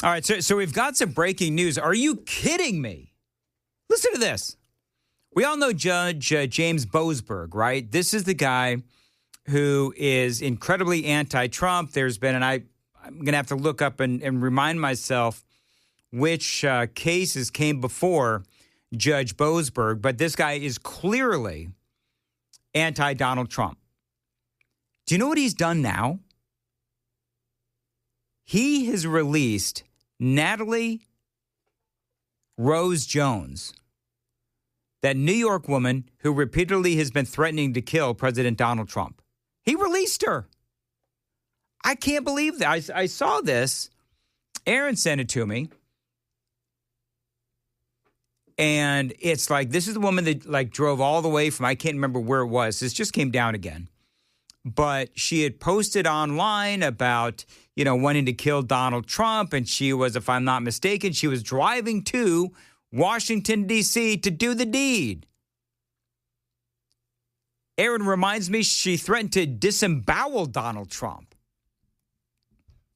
All right, so we've got some breaking news. Are you kidding me? Listen to this. We all know Judge James Boasberg, right? This is the guy who is incredibly anti-Trump. There's been, and I'm going to have to look up and remind myself which cases came before Judge Boasberg, but this guy is clearly anti-Donald Trump. Do you know what he's done now? He has released Natalie Rose Jones, that New York woman who repeatedly has been threatening to kill President Donald Trump. He released her. I can't believe that. I saw this. Aaron sent it to me. And it's like, this is the woman that like drove all the way from, I can't remember where it was. This just came down again. But she had posted online about, wanting to kill Donald Trump. And she was, if I'm not mistaken, she was driving to Washington, D.C. to do the deed. Aaron reminds me she threatened to disembowel Donald Trump.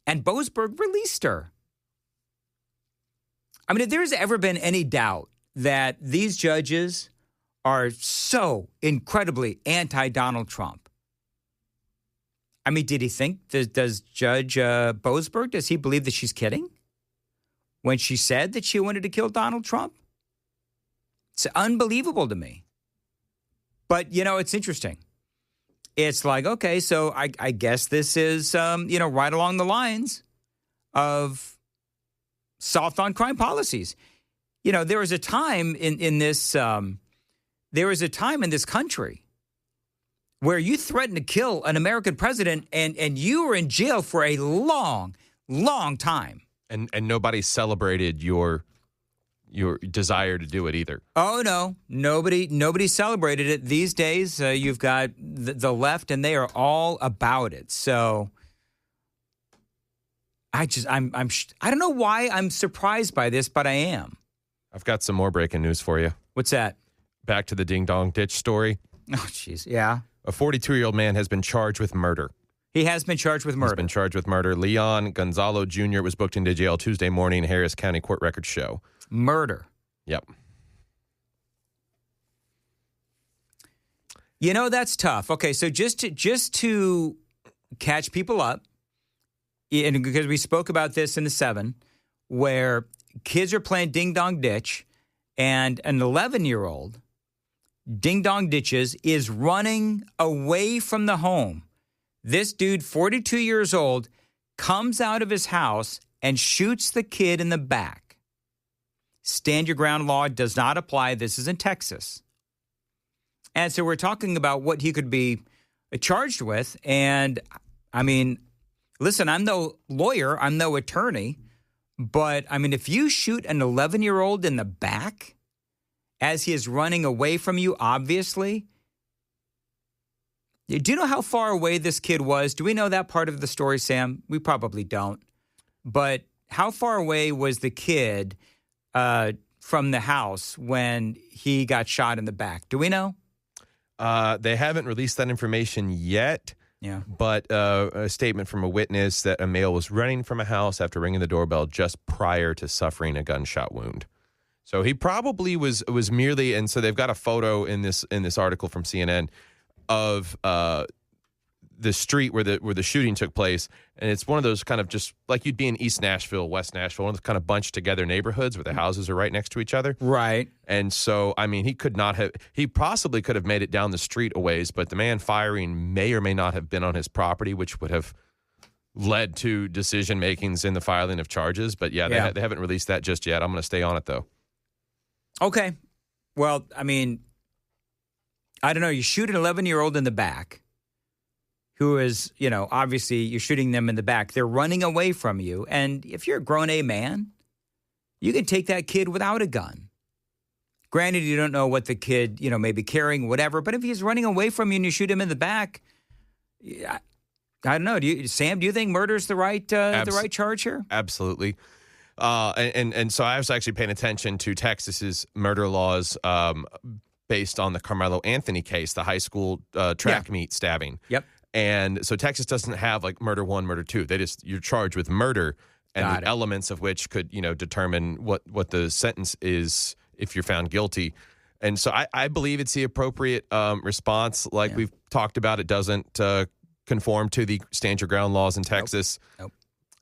And Boasberg released her. I mean, if there's ever been any doubt that these judges are so incredibly anti-Donald Trump, I mean, did he think, does Judge Boasberg, does he believe that she's kidding when she said that she wanted to kill Donald Trump? It's unbelievable to me. But, it's interesting. It's like, okay, so I guess this is, right along the lines of soft on crime policies. There was a time in this country where you threatened to kill an American president and you were in jail for a long, long time. And nobody celebrated your desire to do it either. Oh, no. Nobody celebrated it. These days, you've got the left, and they are all about it. So I don't know why I'm surprised by this, but I am. I've got some more breaking news for you. What's that? Back to the ding-dong ditch story. Oh, jeez. Yeah. A 42-year-old man has been charged with murder. He has been charged with murder. He's been charged with murder. Leon Gonzalo Jr. was booked into jail Tuesday morning, Harris County court records show. Murder. Yep. That's tough. Okay, so just to catch people up, and because we spoke about this in the 7, where kids are playing ding-dong ditch, and an 11-year-old, ding-dong ditches, is running away from the home. This dude, 42 years old, comes out of his house and shoots the kid in the back. Stand your ground law does not apply. This is in Texas. And so we're talking about what he could be charged with. And, I mean, listen, I'm no lawyer. I'm no attorney. But, I mean, if you shoot an 11-year-old in the back as he is running away from you, obviously. Do you know how far away this kid was? Do we know that part of the story, Sam? We probably don't. But how far away was the kid from the house when he got shot in the back? Do we know? They haven't released that information yet. Yeah. But a statement from a witness that a male was running from a house after ringing the doorbell just prior to suffering a gunshot wound. So he probably was merely, and so they've got a photo in this article from CNN of the street where the shooting took place, and it's one of those kind of just like you'd be in East Nashville, West Nashville, one of those kind of bunched together neighborhoods where the houses are right next to each other. Right. And so, I mean, he possibly could have made it down the street a ways, but the man firing may or may not have been on his property, which would have led to decision makings in the filing of charges. But yeah, they haven't released that just yet. I'm going to stay on it though. Okay. Well, I mean, I don't know. You shoot an 11-year-old in the back who is, obviously you're shooting them in the back. They're running away from you. And if you're a grown-A man, you can take that kid without a gun. Granted, you don't know what the kid, may be carrying, whatever. But if he's running away from you and you shoot him in the back, I don't know. Sam, do you think murder's the right charge here? Absolutely. And so I was actually paying attention to Texas's murder laws based on the Carmelo Anthony case, the high school track meet stabbing. Yep. And so Texas doesn't have like murder 1, murder 2. You're charged with murder. and Got the it. elements of which could, determine what the sentence is if you're found guilty. And so I believe it's the appropriate response. Like we've talked about, it doesn't conform to the stand your ground laws in Texas. Nope.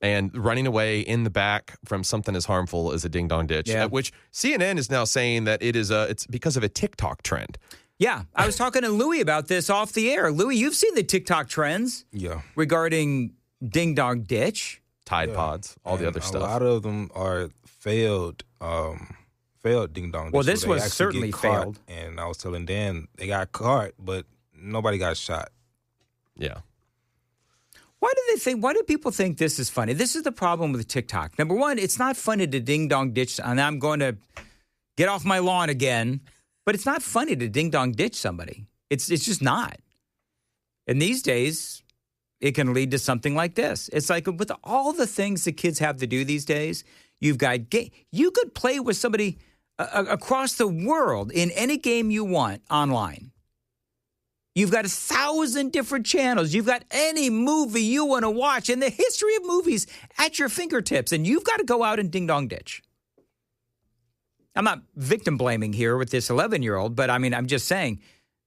And running away in the back from something as harmful as a ding-dong ditch, which CNN is now saying that it's because of a TikTok trend. Yeah, I was talking to Louie about this off the air. Louie, you've seen the TikTok trends regarding ding-dong ditch. Tide Pods, all the other stuff. A lot of them are failed ding-dong ditch. Well, this so was actually certainly get caught, failed. And I was telling Dan, they got caught, but nobody got shot. Yeah. Why do people think this is funny? This is the problem with TikTok. Number one, it's not funny to ding-dong ditch, and I'm going to get off my lawn again, but it's not funny to ding-dong ditch somebody. It's just not. And these days, it can lead to something like this. It's like with all the things that kids have to do these days, you could play with somebody across the world in any game you want online. You've got 1,000 different channels. You've got any movie you want to watch and the history of movies at your fingertips, and you've got to go out and ding-dong ditch. I'm not victim blaming here with this 11-year-old, but I'm just saying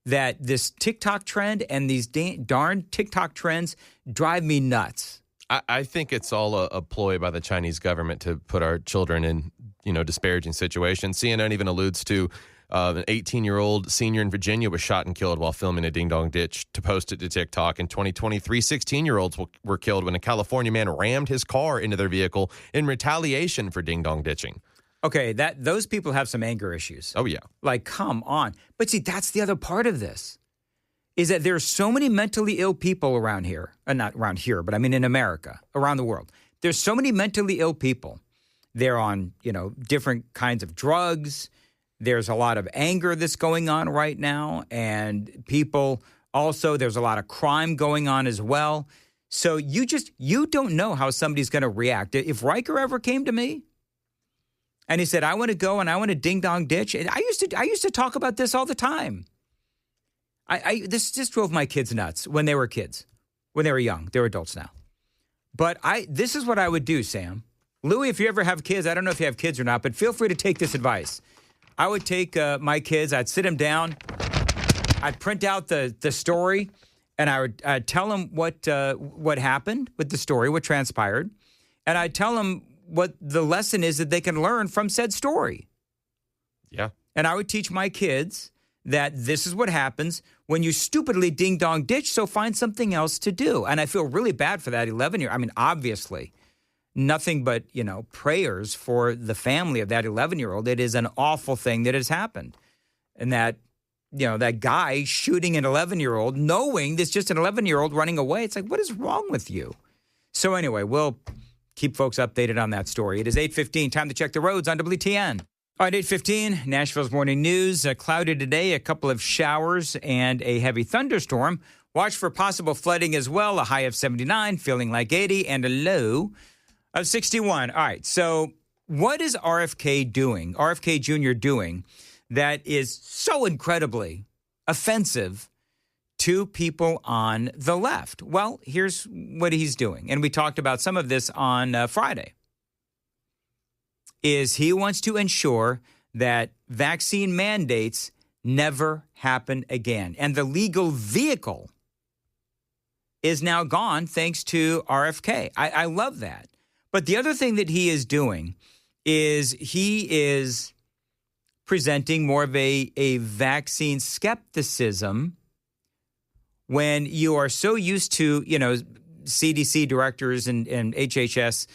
that this TikTok trend and these darn TikTok trends drive me nuts. I think it's all a ploy by the Chinese government to put our children in, disparaging situations. CNN even alludes to an 18-year-old senior in Virginia was shot and killed while filming a ding-dong ditch to post it to TikTok. In 2023, 16-year-olds were killed when a California man rammed his car into their vehicle in retaliation for ding-dong ditching. Okay, those people have some anger issues. Oh, yeah. Like, come on. But see, that's the other part of this, is that there are so many mentally ill people around here. Not around here, but in America, around the world. There's so many mentally ill people. They're on, different kinds of drugs. There's a lot of anger that's going on right now. And people also, there's a lot of crime going on as well. So you don't know how somebody's going to react. If Riker ever came to me and he said, I want to go and I want to ding-dong ditch. And I used to talk about this all the time. This just drove my kids nuts when they were kids, when they were young. They're adults now. But this is what I would do, Sam. Louie, if you ever have kids, I don't know if you have kids or not, but feel free to take this advice. I would take my kids, I'd sit them down, I'd print out the story, and I'd tell them what happened with the story, what transpired, and I'd tell them what the lesson is that they can learn from said story. Yeah. And I would teach my kids that this is what happens when you stupidly ding-dong ditch, so find something else to do. And I feel really bad for that 11-year-old. Obviously, nothing but, prayers for the family of that 11-year-old. It is an awful thing that has happened. And that, that guy shooting an 11-year-old, knowing there's just an 11-year-old running away. It's like, what is wrong with you? So anyway, we'll keep folks updated on that story. It is 8:15, time to check the roads on WTN. All right, 8:15, Nashville's morning news. Cloudy today, a couple of showers and a heavy thunderstorm. Watch for possible flooding as well. A high of 79, feeling like 80, and a low of 61. All right, so what is RFK doing, RFK Jr. doing, that is so incredibly offensive to people on the left? Well, here's what he's doing, and we talked about some of this on Friday, is he wants to ensure that vaccine mandates never happen again. And the legal vehicle is now gone thanks to RFK. I love that. But the other thing that he is doing is he is presenting more of a vaccine skepticism when you are so used to, CDC directors and HHS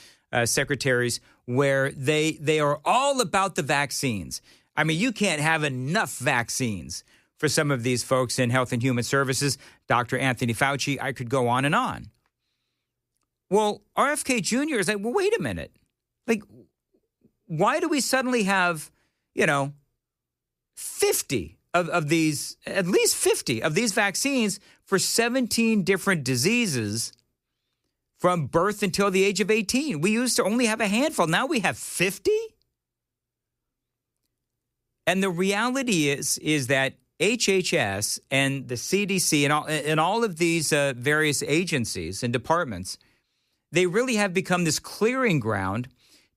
secretaries where they are all about the vaccines. You can't have enough vaccines for some of these folks in Health and Human Services. Dr. Anthony Fauci, I could go on and on. Well, RFK Jr. is like, well, wait a minute. Like, why do we suddenly have, 50 of these, at least 50 of these vaccines for 17 different diseases from birth until the age of 18? We used to only have a handful. Now we have 50? And the reality is that HHS and the CDC and all of these various agencies and departments, They really have become this clearing ground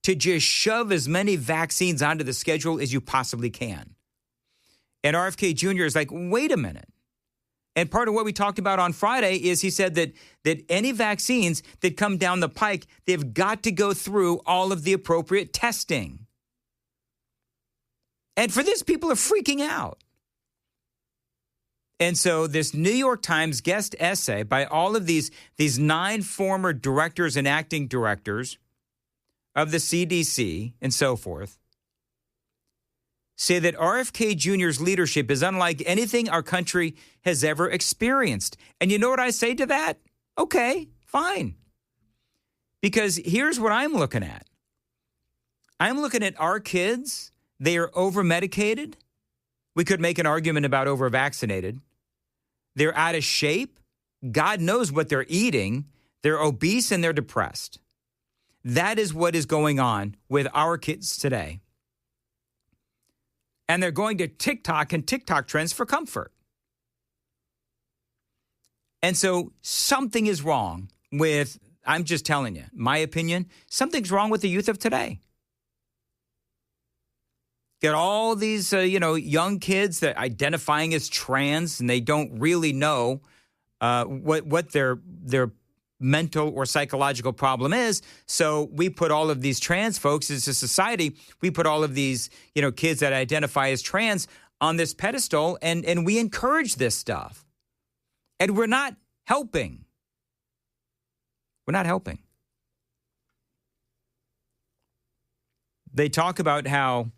to just shove as many vaccines onto the schedule as you possibly can. And RFK Jr. is like, wait a minute. And part of what we talked about on Friday is he said that any vaccines that come down the pike, they've got to go through all of the appropriate testing. And for this, people are freaking out. And so this New York Times guest essay by all of these 9 former directors and acting directors of the CDC and so forth say that RFK Jr.'s leadership is unlike anything our country has ever experienced. And you know what I say to that? Okay, fine. Because here's what I'm looking at. I'm looking at our kids. They are over-medicated. We could make an argument about over-vaccinated. They're out of shape. God knows what they're eating. They're obese and they're depressed. That is what is going on with our kids today. And they're going to TikTok and TikTok trends for comfort. And so something is wrong with, I'm just telling you, my opinion, something's wrong with the youth of today. Got all these, young kids that identifying as trans, and they don't really know what their mental or psychological problem is. So we put all of these trans folks as a society, we put all of these, kids that identify as trans on this pedestal, and we encourage this stuff. And we're not helping. We're not helping. They talk about how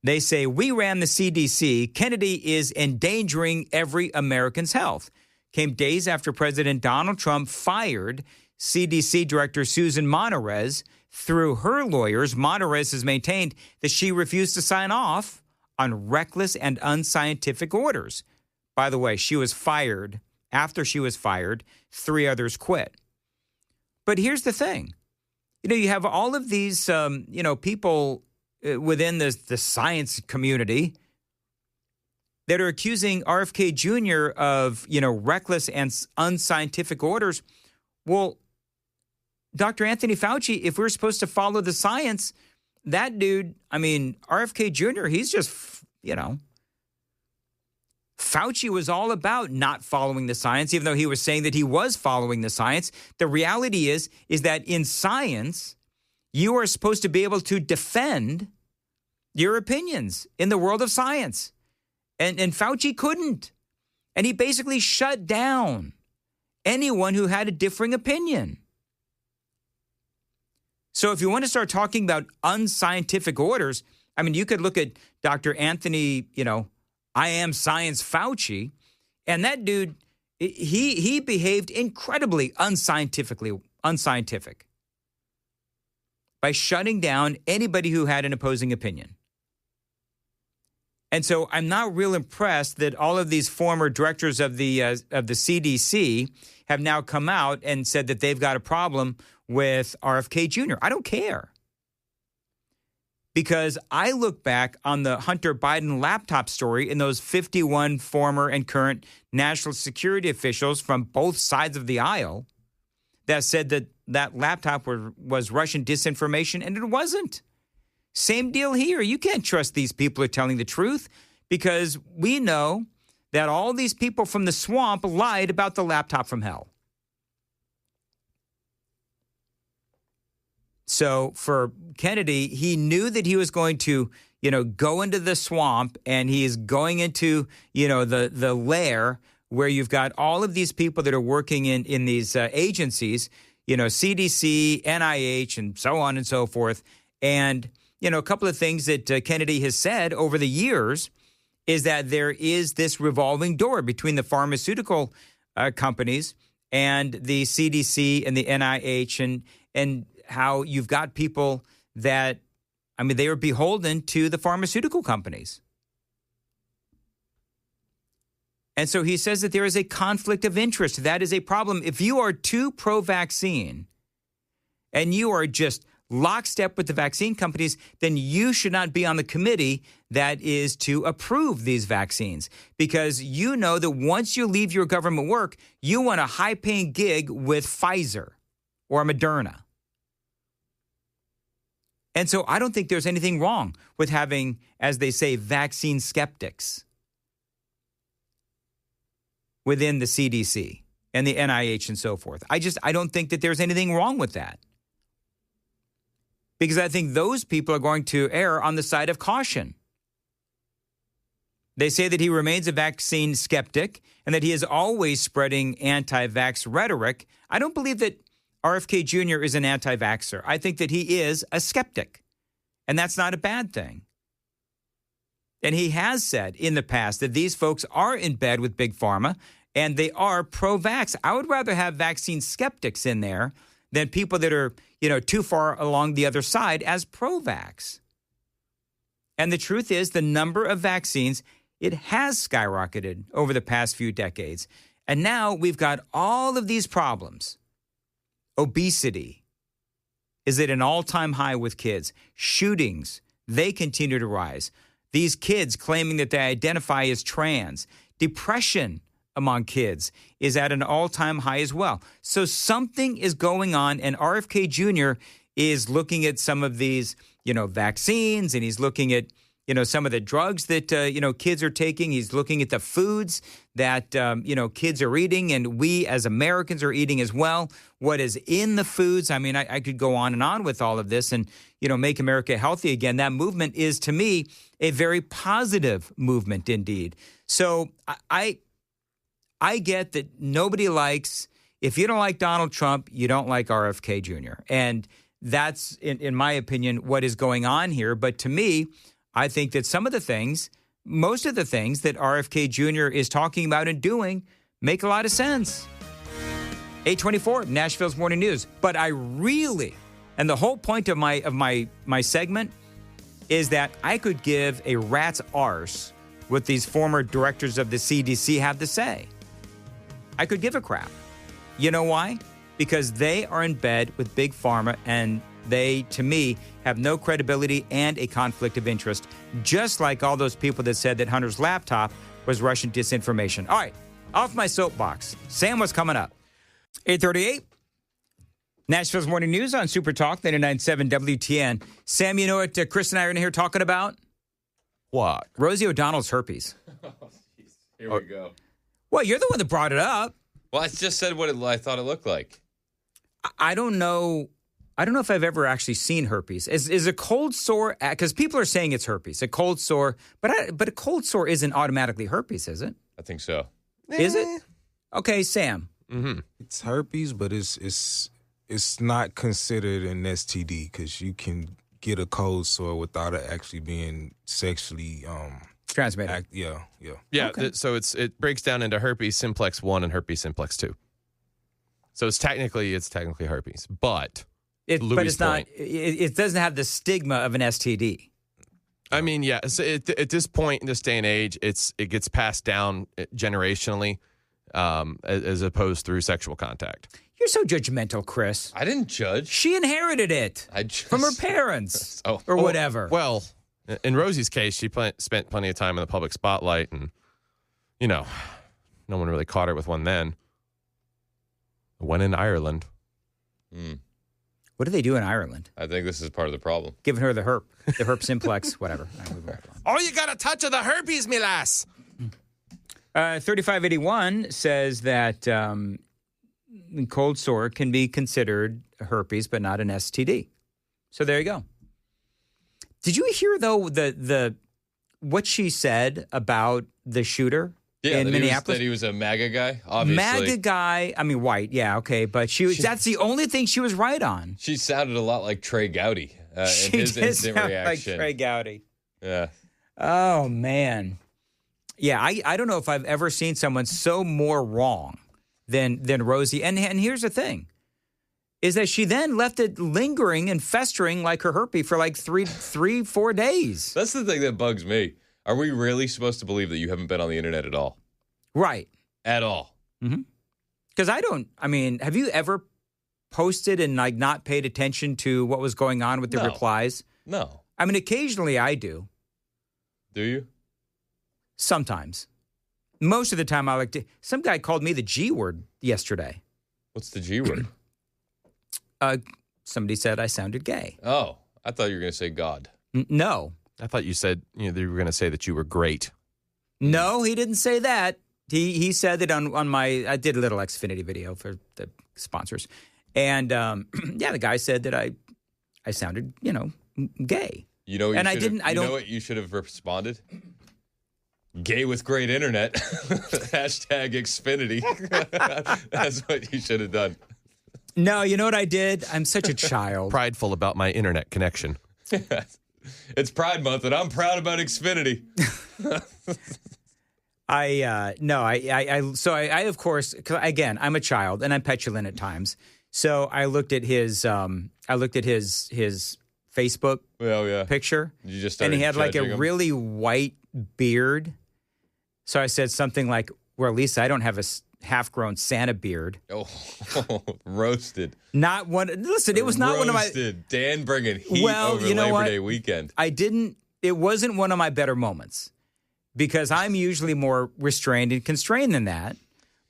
they say, we ran the CDC. Kennedy is endangering every American's health. Came days after President Donald Trump fired CDC Director Susan Monterez. Through her lawyers, Monterez has maintained that she refused to sign off on reckless and unscientific orders. By the way, she was fired. After she was fired, 3 others quit. But here's the thing. You have all of these, people within the science community that are accusing RFK Jr. of, reckless and unscientific orders. Well, Dr. Anthony Fauci, if we're supposed to follow the science, that dude, RFK Jr., he's just, Fauci was all about not following the science, even though he was saying that he was following the science. The reality is that in science, you are supposed to be able to defend your opinions in the world of science. And Fauci couldn't. And he basically shut down anyone who had a differing opinion. So if you want to start talking about unscientific orders, you could look at Dr. Anthony, I am science Fauci, and that dude, he behaved incredibly unscientific by shutting down anybody who had an opposing opinion. And so I'm not real impressed that all of these former directors of the CDC have now come out and said that they've got a problem with RFK Jr. I don't care. Because I look back on the Hunter Biden laptop story and those 51 former and current national security officials from both sides of the aisle that said that laptop was Russian disinformation, and it wasn't. Same deal here. You can't trust these people are telling the truth because we know that all these people from the swamp lied about the laptop from hell. So for Kennedy, he knew that he was going to, go into the swamp, and he is going into, the lair where you've got all of these people that are working in these agencies, CDC, NIH, and so on and so forth. And a couple of things that Kennedy has said over the years is that there is this revolving door between the pharmaceutical companies and the CDC and the NIH and how you've got people that, they are beholden to the pharmaceutical companies. And so he says that there is a conflict of interest. That is a problem. If you are too pro-vaccine and you are just lockstep with the vaccine companies, then you should not be on the committee that is to approve these vaccines, because you know that once you leave your government work, you want a high-paying gig with Pfizer or Moderna. And so I don't think there's anything wrong with having, as they say, vaccine skeptics within the CDC and the NIH and so forth. I don't think that there's anything wrong with that, because I think those people are going to err on the side of caution. They say that he remains a vaccine skeptic and that he is always spreading anti-vax rhetoric. I don't believe that RFK Jr. is an anti-vaxxer. I think that he is a skeptic, and that's not a bad thing. And he has said in the past that these folks are in bed with Big Pharma and they are pro-vax. I would rather have vaccine skeptics in there than people that are, too far along the other side as pro-vax. And the truth is, the number of vaccines, it has skyrocketed over the past few decades. And now we've got all of these problems. Obesity is at an all-time high with kids. Shootings, they continue to rise. These kids claiming that they identify as trans. Depression among kids is at an all-time high as well. So something is going on, and RFK Jr. is looking at some of these, vaccines, and he's looking at, some of the drugs that, kids are taking. He's looking at the foods that, kids are eating, and we as Americans are eating as well. What is in the foods? I mean, I could go on and on with all of this and, make America healthy again. That movement is, to me, a very positive movement indeed. So I get that nobody likes, if you don't like Donald Trump, you don't like RFK Jr. And that's, in my opinion, what is going on here. But to me, I think that most of the things that RFK Jr. is talking about and doing make a lot of sense. 824, Nashville's Morning News. But I really, and the whole point of my segment is that I could give a rat's arse what these former directors of the CDC have to say. I could give a crap. You know why? Because they are in bed with Big Pharma, and they, to me, have no credibility and a conflict of interest, just like all those people that said that Hunter's laptop was Russian disinformation. All right, off my soapbox. Sam, what's coming up? 8:38, Nashville's Morning News on Super Talk 99.7 WTN. Sam, you know what Chris and I are in here talking about? What? Rosie O'Donnell's herpes. Here we go. Well, you're the one that brought it up. Well, I just said what I thought it looked like. I don't know if I've ever actually seen herpes. Is a cold sore, because people are saying it's herpes, a cold sore, but a cold sore isn't automatically herpes, is it? I think so. Is it? Okay, Sam. Mm-hmm. It's herpes, but it's not considered an STD because you can get a cold sore without it actually being sexually transmitted. Yeah. Okay. So it breaks down into herpes simplex 1 and herpes simplex 2. So it's technically herpes, but it's not. It doesn't have the stigma of an STD. I mean, yeah. So at this point in this day and age, it gets passed down generationally, as opposed through sexual contact. You're so judgmental, Chris. I didn't judge. She inherited it from her parents or whatever. Well, in Rosie's case, she spent plenty of time in the public spotlight, and no one really caught her with one then. One in Ireland. What do they do in Ireland? I think this is part of the problem. Giving her the herp simplex, whatever. Oh, you got a touch of the herpes, me lass. 3581 says that cold sore can be considered herpes, but not an STD. So there you go. Did you hear though the what she said about the shooter in Minneapolis? That he was a MAGA guy, obviously. MAGA guy, I mean white, yeah, okay, but that's the only thing she was right on. She sounded a lot like Trey Gowdy in his instant reaction. Like Trey Gowdy. Yeah. Oh man. Yeah, I don't know if I've ever seen someone so more wrong than Rosie. And here's the thing, is that she then left it lingering and festering like her herpes for like 4 days. That's the thing that bugs me. Are we really supposed to believe that you haven't been on the internet at all? Right. At all. Mm-hmm. Because have you ever posted and like not paid attention to what was going on with the No. replies? No. I mean, occasionally I do. Do you? Sometimes. Most of the time I like to. Some guy called me the G word yesterday. What's the G word? Somebody said I sounded gay. Oh, I thought you were going to say God. No. I thought you said you were going to say that you were great. No, he didn't say that. He said that on my, I did a little Xfinity video for the sponsors. And yeah, the guy said that I sounded, gay. You know what And you I should didn't- have- I you know don't- what you should have responded? Gay with great internet. Hashtag Xfinity. That's what you should have done. No, you know what I did? I'm such a child. Prideful about my internet connection. It's Pride Month, and I'm proud about Xfinity. I of course, 'cause again, I'm a child and I'm petulant at times. So I looked at his Facebook Well, yeah. picture, You just and he started had like a judging him? really white beard. So I said something like, "Well, at least I don't have a half-grown Santa beard." Oh, roasted. Not one. Listen, it was not one of my. Roasted. Dan bringing heat Well, over you know Labor what? Day weekend. I didn't. It wasn't one of my better moments because I'm usually more restrained and constrained than that.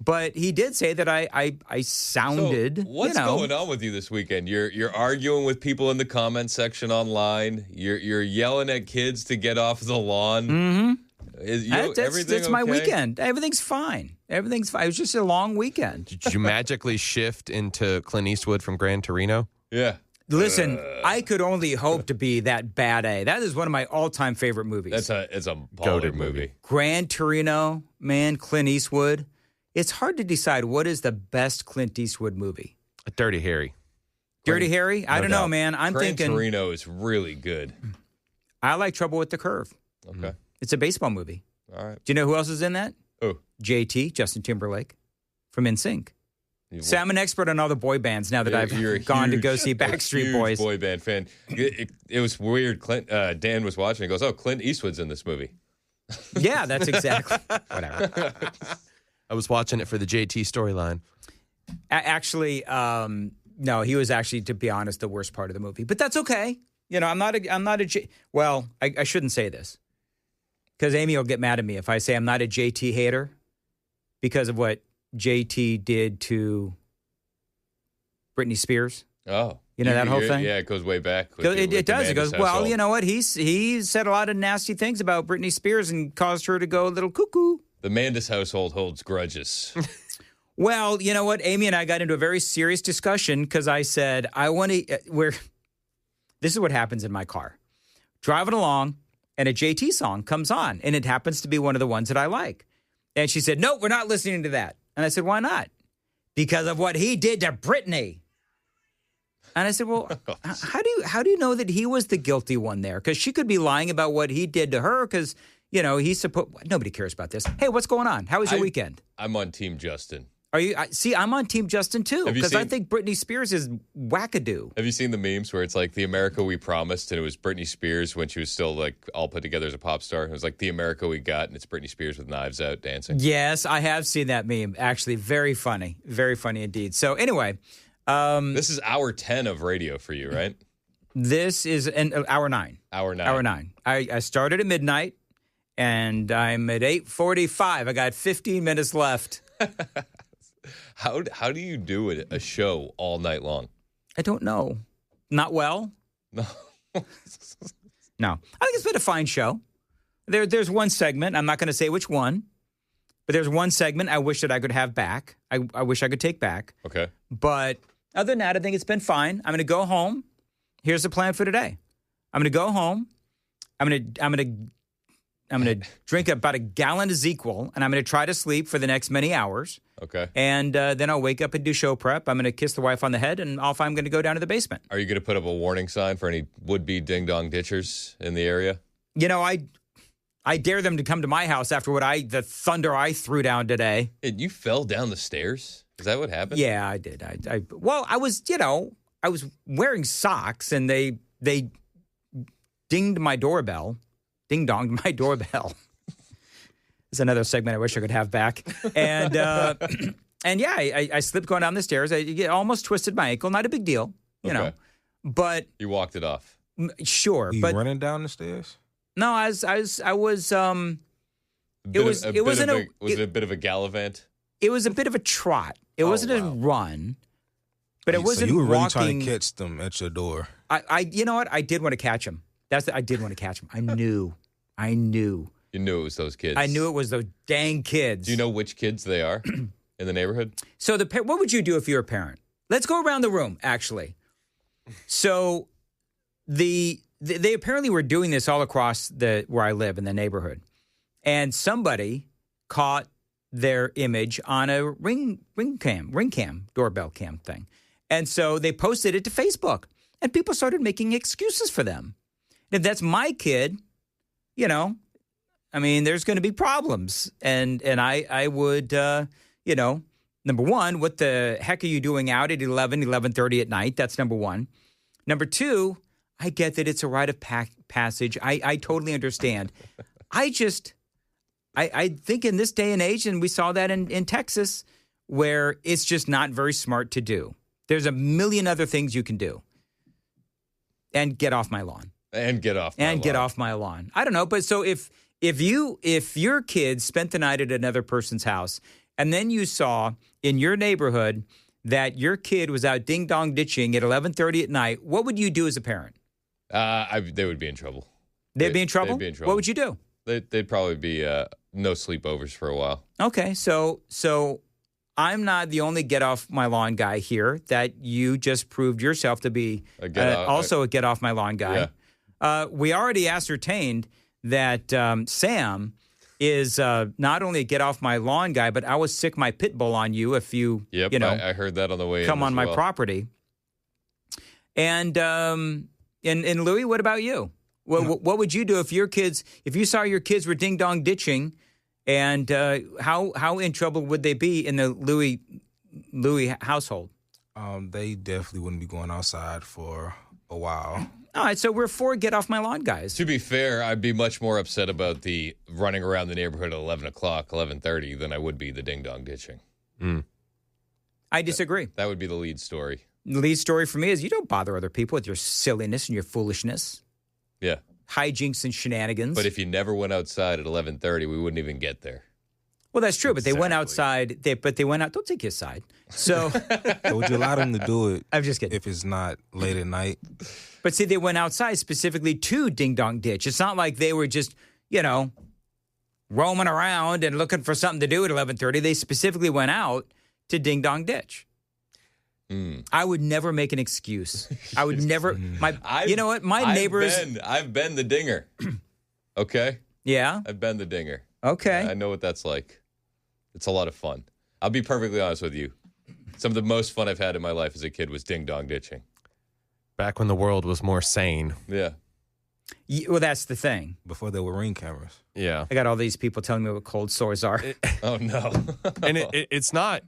But he did say that I sounded. So what's going on with you this weekend? You're arguing with people in the comment section online. You're yelling at kids to get off the lawn. Mm-hmm. Everything That's my okay? weekend. Everything's fine. Everything's fine. It was just a long weekend. Did you magically shift into Clint Eastwood from Gran Torino? Yeah. Listen, I could only hope to be that bad A. That is one of my all-time favorite movies. It's a Goated baller movie. movie. Gran Torino, man, Clint Eastwood. It's hard to decide what is the best Clint Eastwood movie. Dirty Harry. Dirty Harry? I don't know, doubt. man. I'm Gran thinking Torino is really good. I like Trouble with the Curve. Okay. It's a baseball movie. All right. Do you know who else is in that? Oh. JT, Justin Timberlake, from NSYNC. You- So I'm an expert on all the boy bands now that You're a I've gone to huge- go see a Backstreet huge Boys. boy band fan. It was weird. Dan was watching. He goes, "Oh, Clint Eastwood's in this movie." Yeah, that's exactly. Whatever. I was watching it for the JT storyline. Actually, no, he was actually, to be honest, the worst part of the movie. But that's okay. I'm not a well, I shouldn't say this because Amy will get mad at me if I say I'm not a JT hater because of what JT did to Britney Spears. Oh, That whole thing? Yeah, it goes way back. with It the does. It goes, Mandis well, household. you know what? He said a lot of nasty things about Britney Spears and caused her to go a little cuckoo. The Mandis household holds grudges. Well, you know what? Amy and I got into a very serious discussion because I said, I want to, this is what happens in my car. Driving along and a JT song comes on and it happens to be one of the ones that I like. And she said, no, we're not listening to that. And I said, why not? Because of what he did to Britney. And I said, well, how do you know that he was the guilty one there? Because she could be lying about what he did to her because, he's supposed, nobody cares about this. Hey, what's going on? How was your weekend? I'm on Team Justin. Are you? See, I'm on Team Justin too Have you because I seen- think Britney Spears is wackadoo. Have you seen the memes where it's like the America we promised, and it was Britney Spears when she was still like all put together as a pop star? It was like the America we got, and it's Britney Spears with knives out dancing. Yes, I have seen that meme. Actually, very funny indeed. So anyway, This is hour 10 of radio for you, right? this is hour 9. Hour 9. Hour 9. I started at midnight, and I'm at 8:45. I got 15 minutes left. How do you do a show all night long? I don't know. Not well. No. No, I think it's been a fine show. There's one segment. I'm not going to say which one, but there's one segment I wish that I could have back. I wish I could take back. Okay. But other than that, I think it's been fine. I'm going to go home. Here's the plan for today. I'm going to go home. I'm going to drink about a gallon of ZzzQuil, and I'm going to try to sleep for the next many hours. Okay. And then I'll wake up and do show prep. I'm going to kiss the wife on the head, and off I'm going to go down to the basement. Are you going to put up a warning sign for any would-be ding-dong ditchers in the area? I dare them to come to my house after the thunder I threw down today. And you fell down the stairs? Is that what happened? Yeah, I did. I was wearing socks, and they dinged my doorbell. Ding-donged my doorbell. It's another segment I wish I could have back. And And yeah, I slipped going down the stairs. I almost twisted my ankle. Not a big deal, you know. But you walked it off. Sure, You but running down the stairs? no, I was. Was it a bit of a gallivant? It was a bit of a trot. It wasn't a run, but it wasn't so you were walking. really trying to catch them at your door. You know what? I did want to catch them. I did want to catch them. I knew. You knew it was those kids. I knew it was those dang kids. Do you know which kids they are in the neighborhood? So what would you do if you're a parent? Let's go around the room, actually. So they apparently were doing this all across where I live in the neighborhood. And somebody caught their image on a ring cam, doorbell cam thing. And so they posted it to Facebook. And people started making excuses for them. If that's my kid, you know, I mean, there's going to be problems. And I would, you know, number one, what the heck are you doing out at 11:30 at night? That's number one. Number two, I get that it's a rite of passage. I totally understand. I think in this day and age, and we saw that in Texas, where it's just not very smart to do. There's a million other things you can do. And get off my lawn. Get off my lawn. I don't know, but so if your kid spent the night at another person's house, and then you saw in your neighborhood that your kid was out ding-dong ditching at 11:30 at night, what would you do as a parent? They would be in trouble. They'd be in trouble? They'd be in trouble. What would you do? They'd probably be no sleepovers for a while. Okay, so I'm not the only get off my lawn guy here. That you just proved yourself to be also a get off my lawn guy. Yeah. We already ascertained that Sam is not only a get off my lawn guy, but I will sick my pit bull on you if you I heard that on the way come in on my property. And Louis, what about you? What would you do if you saw your kids were ding dong ditching, and how in trouble would they be in the Louis household? They definitely wouldn't be going outside for a while. All right, so we're 4 get off my lawn guys. To be fair, I'd be much more upset about the running around the neighborhood at 11 o'clock, 11:30 than I would be the ding dong ditching. I disagree. That would be the lead story. The lead story for me is you don't bother other people with your silliness and your foolishness. Yeah. Hijinks and shenanigans. But if you never went outside at 11:30, we wouldn't even get there. Well, that's true, but they went outside. They went out. Don't take his side. So, So would you allow them to do it? I'm just kidding. If it's not late at night. But see, they went outside specifically to Ding Dong Ditch. It's not like they were just, roaming around and looking for something to do at 11:30. They specifically went out to Ding Dong Ditch. I would never make an excuse. I would never. You know what? My neighbors. I've been the dinger. Okay. Yeah. I've been the dinger. Okay. I know what that's like. It's a lot of fun. I'll be perfectly honest with you. Some of the most fun I've had in my life as a kid was ding dong ditching. Back when the world was more sane. Yeah. Well, that's the thing. Before there were ring cameras. Yeah. I got all these people telling me what cold sores are. Oh no. And it's not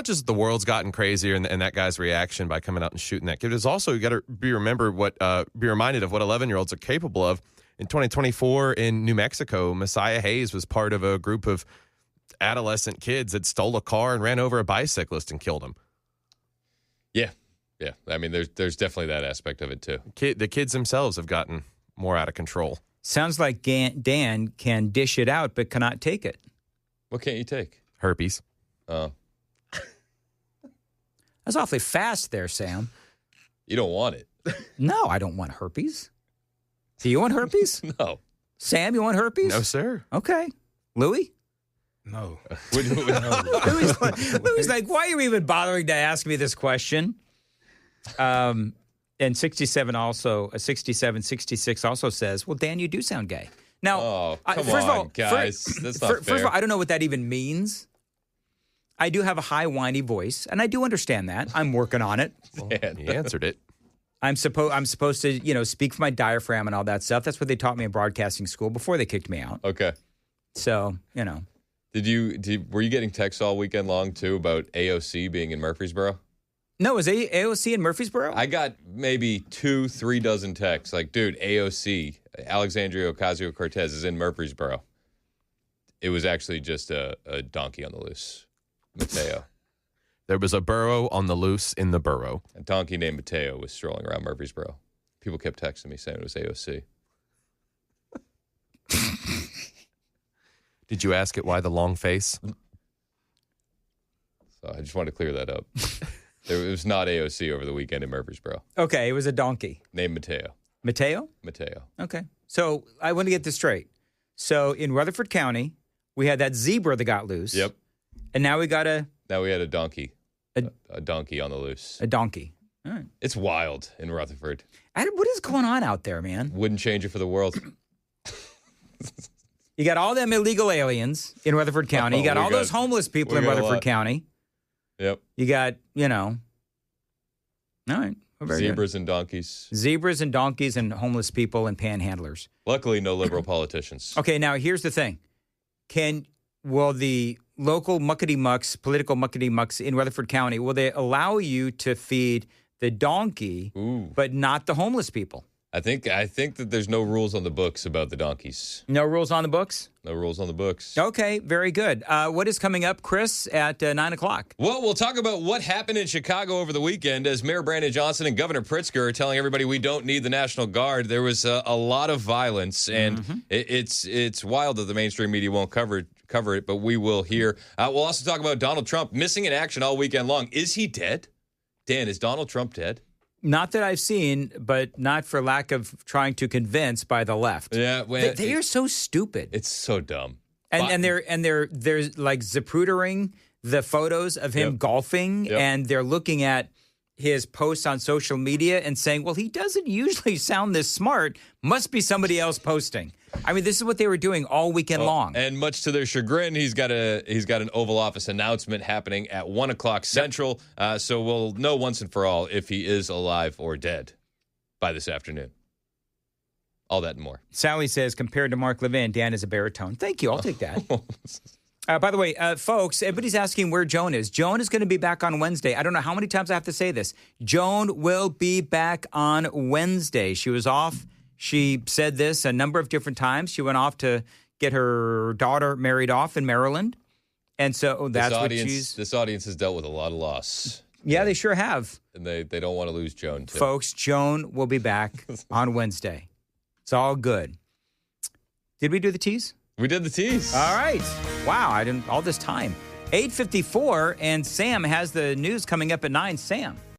just the world's gotten crazier and that guy's reaction by coming out and shooting that kid. It's also, you got to be reminded of what 11-year-olds are capable of. In 2024 in New Mexico, Messiah Hayes was part of a group of adolescent kids that stole a car and ran over a bicyclist and killed him. Yeah. Yeah. I mean, there's definitely that aspect of it too. The kids themselves have gotten more out of control. Sounds like Dan can dish it out but cannot take it. What can't you take? Herpes. Oh. That's awfully fast there, Sam. You don't want it. No, I don't want herpes. Do you want herpes? No. Sam, you want herpes? No, sir. Okay. Louis? No. Louis like, why are you even bothering to ask me this question? And 67 also, 66 also says, well, Dan, you do sound gay. Now, come first of all, guys. That's not fair. First of all, I don't know what that even means. I do have a high, whiny voice, and I do understand that. I'm working on it. He answered it. I'm supposed to, speak for my diaphragm and all that stuff. That's what they taught me in broadcasting school before they kicked me out. Okay. So, Were you getting texts all weekend long, too, about AOC being in Murfreesboro? No, is AOC in Murfreesboro? I got maybe 2-3 dozen texts. Like, dude, AOC, Alexandria Ocasio-Cortez is in Murfreesboro. It was actually just a donkey on the loose. Mateo. There was a burro on the loose in the burrow. A donkey named Mateo was strolling around Murfreesboro. People kept texting me saying it was AOC. Did you ask it why the long face? So I just wanted to clear that up. It was not AOC over the weekend in Murfreesboro. Okay, it was a donkey. Named Mateo. Mateo? Mateo. Okay. So I want to get this straight. So in Rutherford County, we had that zebra that got loose. Yep. And now we got Now we had a donkey. A donkey on the loose. a donkey. All right. It's wild in Rutherford. Adam, what is going on out there, man? Wouldn't change it for the world. You got all them illegal aliens in Rutherford County. You got all those homeless people in we got a Rutherford lot. County. Yep. You got, all right. Well, very good. Zebras and donkeys. Zebras and donkeys and homeless people and panhandlers. Luckily, no liberal politicians. Okay, now here's the thing. Will the local muckety-mucks, political muckety-mucks in Rutherford County, will they allow you to feed the donkey, but not the homeless people? I think that there's no rules on the books about the donkeys. No rules on the books? No rules on the books. Okay, very good. What is coming up, Chris, at 9 o'clock? Well, we'll talk about what happened in Chicago over the weekend as Mayor Brandon Johnson and Governor Pritzker are telling everybody we don't need the National Guard. There was a lot of violence, and it's wild that the mainstream media won't cover it, but we will hear. We'll also talk about Donald Trump missing in action all weekend long. Is he dead? Dan, is Donald Trump dead? Not that I've seen, but not for lack of trying to convince by the left. Yeah, well, they are so stupid. It's so dumb. And they're like Zaprutering the photos of him golfing, and they're looking at his posts on social media and saying, well, he doesn't usually sound this smart. Must be somebody else posting. I mean, this is what they were doing all weekend long. And much to their chagrin, he's got an Oval Office announcement happening at 1 o'clock Central. So we'll know once and for all if he is alive or dead by this afternoon. All that and more. Sally says, compared to Mark Levin, Dan is a baritone. Thank you. I'll take that. By the way, folks, everybody's asking where Joan is. Joan is going to be back on Wednesday. I don't know how many times I have to say this. Joan will be back on Wednesday. She was off. She said this a number of different times. She went off to get her daughter married off in Maryland. And so that's what she's... This audience has dealt with a lot of loss. Yeah, they sure have. And they don't want to lose Joan, too. Folks, Joan will be back on Wednesday. It's all good. Did we do the tease? We did the tease. All right. Wow, I didn't all this time. 8:54, and Sam has the news coming up at 9. Sam.